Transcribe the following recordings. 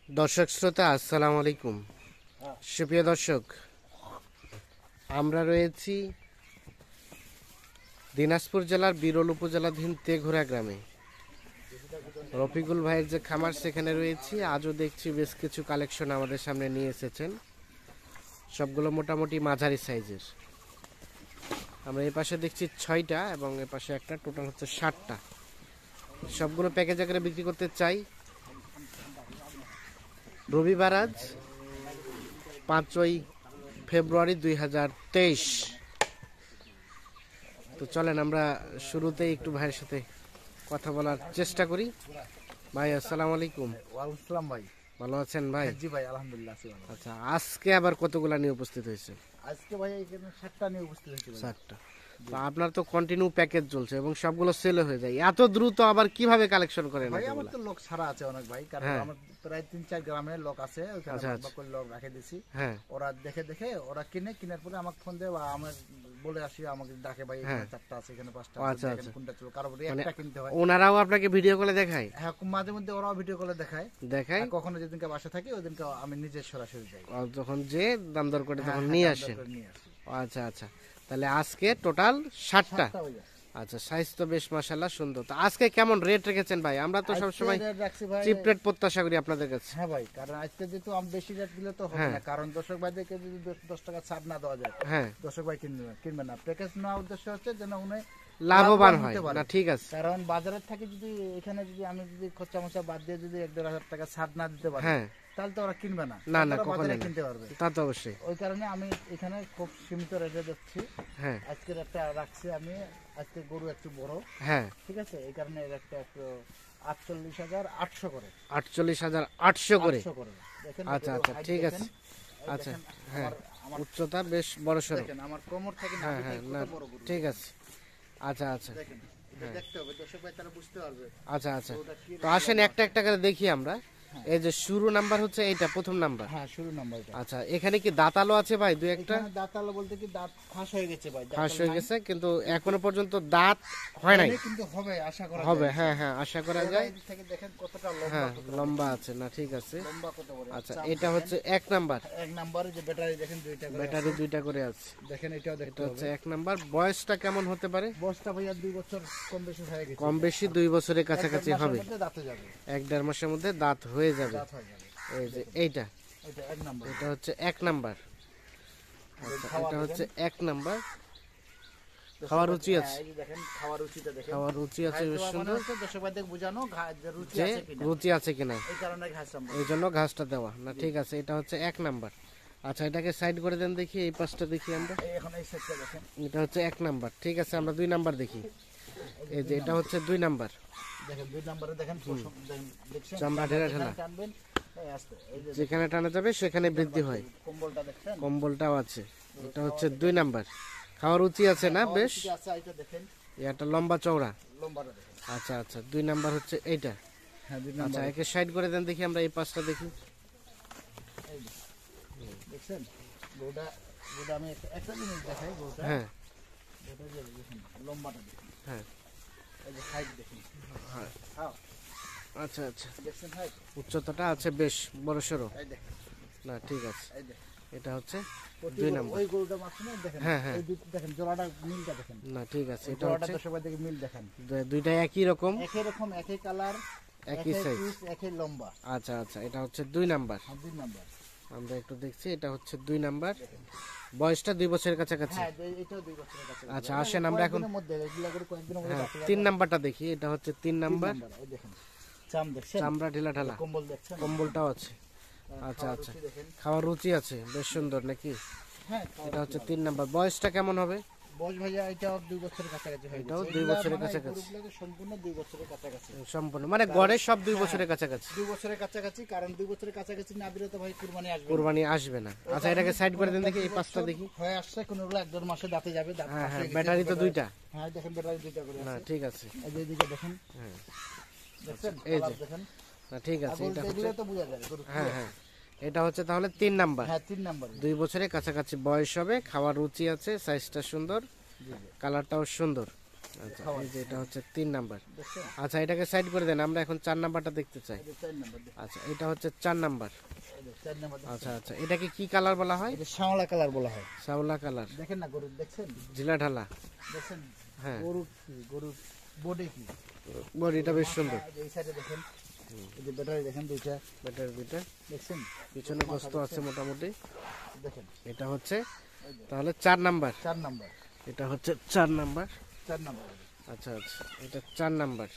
দর্শক শ্রোতা আসসালামু আলাইকুম। সুপ্রিয় দর্শক, আমরা রয়েছি দিনাজপুর জেলার বিরল উপজেলাধীন তেঘোড়া গ্রামে। রফিকুল ভাইয়ের যে খামার সেখানে রয়েছি। আজও দেখছি বেশ কিছু কালেকশন আমাদের সামনে নিয়ে এসেছেন, সবগুলো মোটামুটি মাঝারি সাইজের। আমরা এই পাশে দেখছি 6টা এবং এ পাশে একটা, টোটাল হচ্ছে 7টা। সবগুলো প্যাকেজ আকারে বিক্রি করতে চাই। রবিবার আজ 5ই ফেব্রুয়ারি 2023। তো চলেন আমরা শুরুতেই একটু ভাইয়ের সাথে কথা বলার চেষ্টা করি। ভাই আসসালামু আলাইকুম। ওয়ালাইকুম আসসালাম ভাই। ভালো আছেন ভাই? জি ভাই, আলহামদুলিল্লাহ আছি ভালো। আচ্ছা, আজকে আবার কতগুলা নিয়ে উপস্থিত হয়েছে? আজকে ভাই এখানে 7টা নিয়ে উপস্থিত হয়েছে ভাই। 7টা। তো আপনার তো কন্টিনিউ প্যাকেজ চলছে এবং সবগুলো সেল হয়ে যায়, এত দ্রুত আবার কিভাবে কালেকশন করেন? ভাই আমার তো লোক ছাড়া আছে অনেক ভাই, কারণ আমার প্রায় 3-4 গ্রামের লোক আছে, ওখানে বাকল লোক রেখে দিয়েছি। হ্যাঁ, ওরা দেখে ওরা কেনার পরে আমাকে ফোন দেয় বা আমার বলে আসি, আমাকে ডাকে ভাই এখানে 4টা আছে, এখানে 5টা আছে, এখানে কোনটা চলো, কারো বলে একটা কিনতে হয়। ওনারাও আপনাকে ভিডিও কলে দেখায়? হ্যাঁ, মাঝে মধ্যে ওরাও ভিডিও কলে দেখায়। কখনো যেদিনকে বাসা থাকি ওইদিনকে আমি নিজে সরাসরি যাই, যখন যে দাম দর করে তখন নিয়ে আসেন। আচ্ছা আচ্ছা, তাহলে আজকে টোটাল 7টা। আচ্ছা, সাইজ তো বেশ মাশাআল্লাহ সুন্দর। তো আজকে কেমন রেট রেখেছেন ভাই? আমরা তো সবসময় চিপ রেট প্রত্যাশা করি আপনাদের কাছে। হ্যাঁ ভাই, কারণ আজকে যেহেতু আমি বেশি রেট দিলে তো হবে না, কারণ দর্শক ভাইদেরকে যদি 10 টাকা ছাড় না দেওয়া যায়, হ্যাঁ দর্শক ভাই কিনবে না। প্যাকেজ নেওয়ার উদ্দেশ্য হচ্ছে যেন উনি লাভবান হয়। না ঠিক আছে, কারণ বাজারের থেকে যদি এখানে যদি আমি যদি খরচা মশা বাদ দিয়ে যদি 1-1.5 হাজার টাকা ছাড় না দিতে পারি, হ্যাঁ তাহলে তো ওরা কিনবে না। না না, বাজারে কিনতে পারবে, তা তো অবশ্যই। ওই কারণে আমি এখানে খুব সীমিত রেটে দিচ্ছি। হ্যাঁ, আজকের একটা রাখছি আমি, আজকে গরু একটু বড়, হ্যাঁ ঠিক আছে, এই কারণে এর একটা একটু 48,800 করে। 48,800 করে। দেখেন, আচ্ছা আচ্ছা, ঠিক আছে। আচ্ছা, হ্যাঁ উচ্চতা বেশ বড় সড়ো। দেখেন আমার কোমর থেকে হ্যাঁ হ্যাঁ, না ঠিক আছে। আচ্ছা আচ্ছা, দেখেন এটা দেখতে হবে, দর্শক ভাই তারা বুঝতে পারবে। আচ্ছা আচ্ছা, তো আসেন একটা একটা করে দেখি আমরা। এই যে শুরু নাম্বার হচ্ছে এইটা, প্রথম নাম্বার। হ্যাঁ, শুরু নাম্বারটা। আচ্ছা, এখানে কি দাঁতালো আছে ভাই? দুই একটা দাঁতালো বলতে কি দাঁত ফাঁস হয়ে গেছে ভাই, ফাঁস হয়ে গেছে, কিন্তু এখনো পর্যন্ত দাঁত হয় নাই। কিন্তু হবে, আশা করা হবে, হ্যাঁ হ্যাঁ আশা করা যায়। এই থেকে দেখেন কতটা লম্বা, হ্যাঁ লম্বা আছে, না ঠিক আছে। লম্বা কত বড়। আচ্ছা, এটা হচ্ছে এক নাম্বার। এক নাম্বারে যে ব্যাটারি দেখেন দুইটা করে, ব্যাটারি দুইটা করে আছে। দেখেন এটাও দেখতে হবে। হচ্ছে এক নাম্বার। বয়সটা কেমন হতে পারে? বয়সটা ভাইয়া 2 বছর কম বেশি হয়ে গেছে। কম বেশি 2 বছরের কাছাকাছি হবে। দাঁতে যাবে, 1-1.5 মাসের মধ্যে দাঁত হয়ে যাবে। দাঁত হয়ে যাবে। এই যে এইটা, এটা এক নাম্বার। এটা হচ্ছে এক নাম্বার। আচ্ছা, এটা হচ্ছে এক নাম্বার। খাওয়ার রুচি আছে, এই যে দেখেন খাওয়ার রুচিটা দেখেন, খাওয়ার রুচি আছে বেশ সুন্দর। দর্শক ভাইদের বোঝানো রুচি যে আছে কিনা, রুচি আছে কিনা, এই কারণে ঘাস আমরা, এই জন্য ঘাসটা দেওয়া। না ঠিক আছে, এটা হচ্ছে এক নাম্বার। আচ্ছা, এটাকে সাইড করে দেন দেখি, এই পাশটা দেখি আমরা। এখন এই সেটটা দেখেন, এটা হচ্ছে এক নাম্বার। ঠিক আছে, আমরা 2 নাম্বার দেখি। এই যে এটা হচ্ছে 2 নাম্বার। দেখেন 2 নম্বরে দেখেন দেখছেন চামড়া ঢেলা ঢেলা, টানবেন এই আস্তে, এই যে যেখানে টানা যাবে সেখানে বৃদ্ধি হয়। কম্বলটা দেখছেন, কম্বলটাও আছে। এটা হচ্ছে 2 নাম্বার। খাওয়ার রুচি আছে না বেশ। আচ্ছা এটা দেখেন, এটা লম্বা চওড়া। লম্বাটা দেখেন। আচ্ছা আচ্ছা, 2 নাম্বার হচ্ছে এইটা। হ্যাঁ 2 আচ্ছা, নম্বর, একে সাইড করে দেন দেখি আমরা, এই পাশটা দেখি। এই দেখছেন গোটা গোটা আমি একটা জিনিস দেখাই, গোটা হ্যাঁ গোটা যে দেখেন লম্বাটা দেখেন, হ্যাঁ, এই যে হাইট দেখেন, হ্যাঁ হ্যাঁ আচ্ছা আচ্ছা, দেখছেন হাইট, উচ্চতাটা আছে বেশ বড় সড়ো। এই দেখেন, না ঠিক আছে, এই দেখেন এটা হচ্ছে 2 নাম্বার। ওই গরুটা মাঝখানে দেখেন, হ্যাঁ হ্যাঁ, এই দেখেন জোড়াটা মিলটা দেখেন। না ঠিক আছে, এটা জোড়াটা হচ্ছে দর্শক ভাইদের মিল দেখেন, দুইটা একই রকম, একই রকম, একই কালার, একই সাইজ, একই লম্বা। আচ্ছা আচ্ছা, এটা হচ্ছে 2 নাম্বার। 2 নাম্বার আমরা একটু দেখছি, এটা হচ্ছে 2 নাম্বার। বয়সটা 2 বছরের কাছাকাছি। হ্যাঁ এটাও 2 বছরের কাছে। আচ্ছা, আসেন আমরা এখন মধ্যে এগুলা করে কয়েকদিনের মধ্যে হ্যাঁ 3 নাম্বারটা দেখি। এটা হচ্ছে 3 নাম্বার। এই দেখেন চাম দেখছেন, চামড়া ঢিলা ঢালা, কম্বল দেখছেন, কম্বলটাও আছে। আচ্ছা আচ্ছা, খাওয়ার রুচি আছে বেশ সুন্দর নাকি। হ্যাঁ এটা হচ্ছে 3 নাম্বার। বয়সটা কেমন হবে? বয়স ভাইয়া এটাও 2 বছরের কাছাকাছি হয়ে গেছে। এটাও 2 বছরের কাছাকাছি, সম্পূর্ণ 2 বছরের কাছাকাছি, সম্পূর্ণ মানে গড়ে সব 2 বছরের কাছাকাছি। 2 বছরের কাছাকাছি, কারণ 2 বছরের কাছাকাছি না দিলে তো ভাই কুরবানি আসবে, কুরবানি আসবে না। আচ্ছা, এটাকে সাইড করে দেন দেখি, এই পাঁচটা দেখি। হয়ে আসছে, কোনগুলো 1-1.5 মাসে দাঁতে যাবে, দাঁত হ্যাঁ হ্যাঁ, ফাঁসে গেছে। ব্যাটারি তো 2টা। হ্যাঁ দেখেন ব্যাটারি 2টা করে না আছে, ঠিক আছে, এই যে এদিকে দেখেন, হ্যাঁ দেখছেন এই কালার যে, দেখেন, না ঠিক আছে, এটা হচ্ছে এগুলো তো বোঝা যায় গরু। হ্যাঁ হ্যাঁ, এটা হচ্ছে তাহলে 3 নাম্বার। হ্যাঁ 3 নাম্বার, 2 বছরের কাছাকাছি বয়স হবে, খাওয়ার রুচি আছে, সাইজটা সুন্দর, কালারটাও সুন্দর। আচ্ছা এই যে এটা হচ্ছে 3 নাম্বার। দেখছেন? আচ্ছা এটাকে সাইড করে দেন, আমরা এখন 4 নাম্বারটা দেখতে চাই। এই যে 4 নাম্বার দেখেন। আচ্ছা এটা হচ্ছে 4 নাম্বার। এই যে 4 নাম্বার দেখেন। আচ্ছা আচ্ছা এটাকে কি কালার বলা হয়? এটা শ্যামলা কালার বলা হয়। শ্যাওলা কালার, দেখেন না গরু দেখছেন? জিলা ঢালা। দেখছেন? হ্যাঁ গরুর বডি কি? বডিটা বেশ সুন্দর। এই সাইডে দেখেন, এই যে ব্যাটারি দেখেন দুইটা, ব্যাটার দুইটা, দেখছেন? পিছনে গোস্ত আছে মোটামুটি। দেখেন এটা হচ্ছে তাহলে 4 নাম্বার। 4 নাম্বার, এটা হচ্ছে 4 নাম্বার। 4 নাম্বার। আচ্ছা আচ্ছা এটা 4 নাম্বার।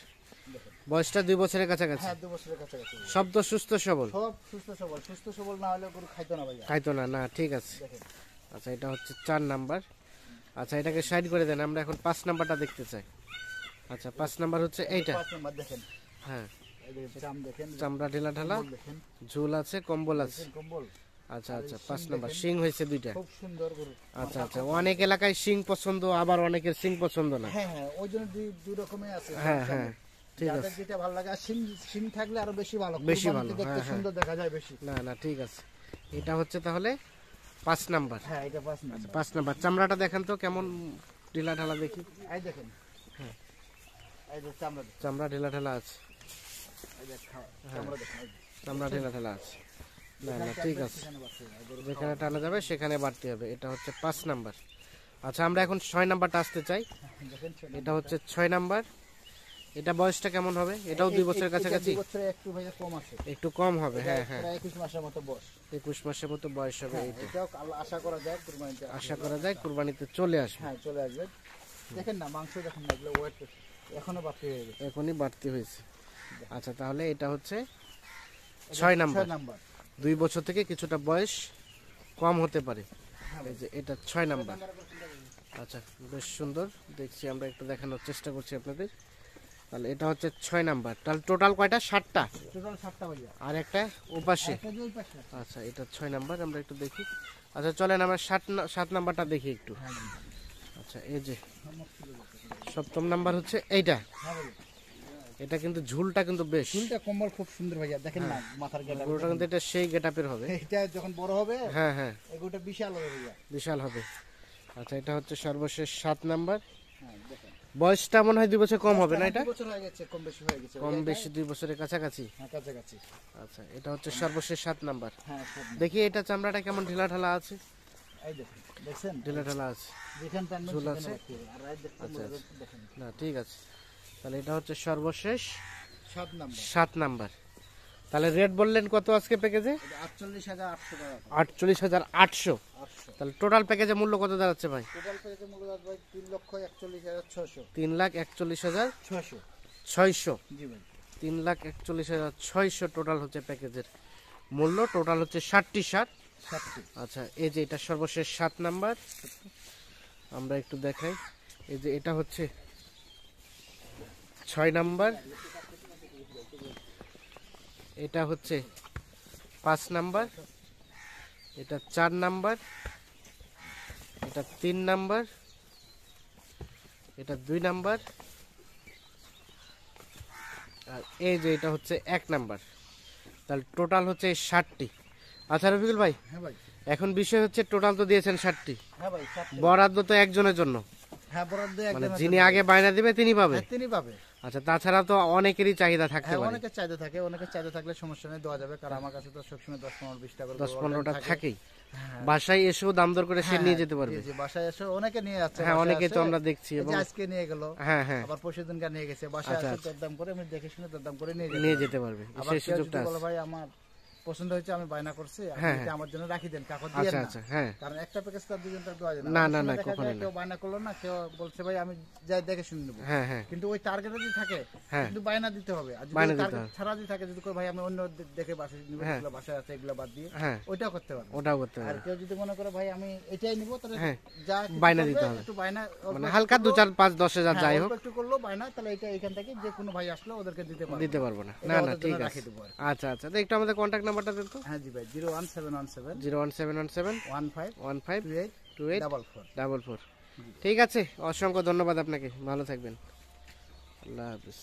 দেখেন। বয়সটা 2 বছরের কাছাকাছি। হ্যাঁ 2 বছরের কাছাকাছি। সব তো সুস্থ সবল, সব সুস্থ সবল। সুস্থ সবল না হলে গরু খাইতো না ভাইয়া। খাইতো না? না ঠিক আছে। দেখেন। আচ্ছা এটা হচ্ছে 4 নাম্বার। আচ্ছা এটাকে সাইড করে দেন, আমরা এখন 5 নাম্বারটা দেখতে চাই। আচ্ছা 5 নাম্বার হচ্ছে এইটা। 5 নাম্বার দেখেন। হ্যাঁ এই যে চাম দেখেন, চামড়া ঢিলা ঢালা, কম্বল দেখেন, ঝুল আছে, কম্বল আছে। দেখেন কম্বল। আচ্ছা আচ্ছা 5 নাম্বার। শিং হয়েছে দুইটা। খুব সুন্দর গরু। আচ্ছা আচ্ছা অনেক এলাকায় শিং পছন্দ, আবার অনেকের শিং পছন্দ না। হ্যাঁ হ্যাঁ, ওই জন্য দুই রকমের আছে। হ্যাঁ হ্যাঁ ঠিক যাদের আছে। যেটা ভালো লাগে, আর সিং থাকলে আরো বেশি ভালো, বেশি ভালো, কুরবানিতে দেখতে হ্যাঁ, হ্যাঁ। সুন্দর দেখা যায় বেশি। না না ঠিক আছে। এটা হচ্ছে তাহলে 5 নাম্বার। হ্যাঁ এটা 5 নাম্বার। 5 নাম্বার। চামড়াটা দেখেন তো কেমন ঢিলা ঢালা দেখি। এই দেখেন, হ্যাঁ এই যে চামড়া দেখেন, চামড়া ঢিলা ঢালা আছে। এই যে চামড়া দেখেন, এই যে। চামড়া ঢিলা ঢালা আছে। না না ঠিক আছে, সেখানে বাচ্চা, এই গরু যেখানে টানা যাবে সেখানে বাড়তে হবে। এটা হচ্ছে 5 নাম্বার। আচ্ছা আমরা এখন 6 নাম্বারটা আসতে চাই। দেখেন সেটা। এটা হচ্ছে 6 নাম্বার। এটা বয়সটা কেমন হবে? এটাও 2 বছরের কাছাকাছি, 2 বছরে একটু ভাইয়া কম আছে। একটু কম হবে। হ্যাঁ হ্যাঁ প্রায় 21 মাসের মতো বয়স। 21 মাসের মতো বয়স হবে। হ্যাঁ, এইটা এটাও আশা করা যায় কুরবানিতে। আশা করা যায় কুরবানিতে চলে আসবে। হ্যাঁ চলে আসবে। দেখেন না মাংস দেখেন না, এগুলো ওয়েট এখনো বাড়তি হয়ে গেছে। এখনই বাড়তি হয়েছে। আচ্ছা তাহলে এটা হচ্ছে 6 নাম্বার। 6 নাম্বার। 2 বছর থেকে কিছুটা বয়স কম হতে পারে। এই যে এটা 6 নাম্বার। আচ্ছা বেশ সুন্দর দেখছি, আমরা একটু দেখানোর চেষ্টা করছি আপনাদের। তাহলে এটা হচ্ছে 6 নাম্বার। তাহলে টোটাল কয়টা? 7টা। টোটাল 7টা ভাইয়া। আর একটা ওপাশে। একটা যে ওই পাশে। আচ্ছা এটা 6 নাম্বার, আমরা একটু দেখি। আচ্ছা চলেন আমরা 7 নাম্বারটা দেখি একটু। হ্যাঁ আচ্ছা এই যে 7ম নাম্বার হচ্ছে এইটা। হ্যাঁ ভাইয়া। এটা কিন্তু ঝুলটা কিন্তু বেশ, চুলটা কম্বল খুব সুন্দর ভাইয়া, দেখেন না মাথার গেটা। গরুটা কিন্তু এটা সেই গেটআপের হবে। এটা যখন বড় হবে হ্যাঁ হ্যাঁ এগুলোটা বিশাল হবে ভাইয়া। বিশাল হবে। আচ্ছা এটা হচ্ছে সর্বশেষ 7 নাম্বার। হ্যাঁ দেখেন। বয়সটা মনে হয় 2 বছর কম হবে না? এটা 2 বছর হয়ে গেছে, কম বেশি হয়ে গেছে। কম বেশি 2 বছরের কাছাকাছি। হ্যাঁ কাছাকাছি। আচ্ছা এটা হচ্ছে সর্বশেষ 7 নাম্বার। হ্যাঁ সব। দেখি এটা চামড়াটা কেমন ঢিলা ঢালা আছে। এই দেখেন, দেখছেন? ঢিলা ঢালা আছে। যেখান টানবেন ঝুল সেখানে আছে। বাড়তি হবে। আর রাইট দেখতে আচ্ছা, মনে দেখেন। না ঠিক আছে। তাহলে এটা হচ্ছে সর্বশেষ 7 নাম্বার। 7 নাম্বার। তাহলে রেট বললেন কত আজকে প্যাকেজে? এটা 48,800 টাকা। 48,800। 800। তাহলে টোটাল প্যাকেজে মূল্য কত দাঁড়াচ্ছে ভাই? টোটাল প্যাকেজের মূল্য ভাই 3,41,600। 3,41,600। 600। জি ভাই। 3,41,600 টোটাল হচ্ছে প্যাকেজের মূল্য। টোটাল হচ্ছে 60টি শার্ট। 7টি। আচ্ছা এই যে এটা সর্বশেষ 7 নাম্বার, আমরা একটু দেখাই। এই যে এটা হচ্ছে 6 নাম্বার, এটা হচ্ছে 5 নাম্বার, এটা 4 নাম্বার, এটা 3 নাম্বার, এটা 2 নাম্বার, আর এই যে এটা হচ্ছে 1 নাম্বার। তাহলে টোটাল হচ্ছে 60টি। আচ্ছা রফিকুল ভাই, হ্যাঁ ভাই। এখন বিষয় হচ্ছে টোটাল তো দিয়েছেন 60টি, হ্যাঁ ভাই 7টি। বরাদ্দ তো একজনের জন্য, হ্যাঁ বরাদ্দ মানে একদম। যিনি আগে বায়না দিবে তিনি পাবে। হ্যাঁ তিনি পাবে। আচ্ছা তাছাড়া তো অনেকেরই চাহিদা থাকতে হ্যাঁ পারে। অনেকের চাহিদা থাকে, অনেকের চাহিদা থাকলে সমস্যা নেই, দেওয়া যাবে। কারণ আমার কাছে তো সবসময় 10-15-20টা করে 10-15টা থাকেই। হ্যাঁ। বাসায় এসেও দাম দর করে সে নিয়ে যেতে পারবে। জি, জি, বাসায় এসে অনেকে নিয়ে যাচ্ছে। হ্যাঁ বাসায় অনেকে তো আসে, আমরা দেখছি। এই এবং যে আজকে নিয়ে গেল, হ্যাঁ হ্যাঁ আবার পরশুদিনকার নিয়ে গেছে। বাসায় আচ্ছা, আসে আচ্ছা। দরদাম করে আমি দেখে শুনে দরদাম করে নিয়ে নিয়ে যেতে যেতে পারবে, আবার সেই কেউ যদি সুযোগটা বলে আছে। ভাই আমার পছন্দ হয়েছে, আমি বায়না করছি, আপনি হ্যাঁ, এটা আমার জন্য রাখি দেন, কাকু দিয়েন আচ্ছা না। আচ্ছা হ্যাঁ কারণ একটা প্যাকেজ তো দুজনটা দেওয়া যায় না, অনেক না, সময় না, দেখা কখনোই যায় না। কেউ বায়না করলো না, কেউ বলছে ভাই আমি যাই দেখে শুনে নেবো। হ্যাঁ হ্যাঁ কিন্তু ওই টার্গেটে যদি থাকে হ্যাঁ কিন্তু বায়না দিতে হবে। আর যদি বায়না দিতে টার্গেট হবে। ছাড়া যদি থাকে, যদি কই ভাই আমি অন্য দেখে বাসায় নিব, হ্যাঁ। এগুলো বাসায় আছে এগুলো বাদ দিয়ে, হ্যাঁ ওইটাও করতে পারবে। ওটাও করতে আর পারবে। কেউ যদি মনে করে ভাই আমি এটাই নিব, তাহলে হ্যাঁ, যা কিছু বায়না করবে, দিতে হবে। একটু বায়না অল্প মানে একটু হালকা করলো, 2-4-5-10,000 হ্যাঁ, যাই অল্প হোক একটু করলো বায়না, তাহলে এটা এখান থেকে যে কোনো ভাই আসলে ওদেরকে দিতে পারবে। দিতে পারবো না। এটা না না ওদের ঠিক জন্য আছে। রাখি দেবো আর কি। আচ্ছা আচ্ছা তো একটু আমাদের কন্ট্যাক্ট নাম্বারটা দেন তো। হ্যাঁ জি ভাই, 01717 01717 15 15 28 28 44। 44। ঠিক আছে, অসংখ্য ধন্যবাদ আপনাকে, ভালো থাকবেন, আল্লাহ হাফিজ।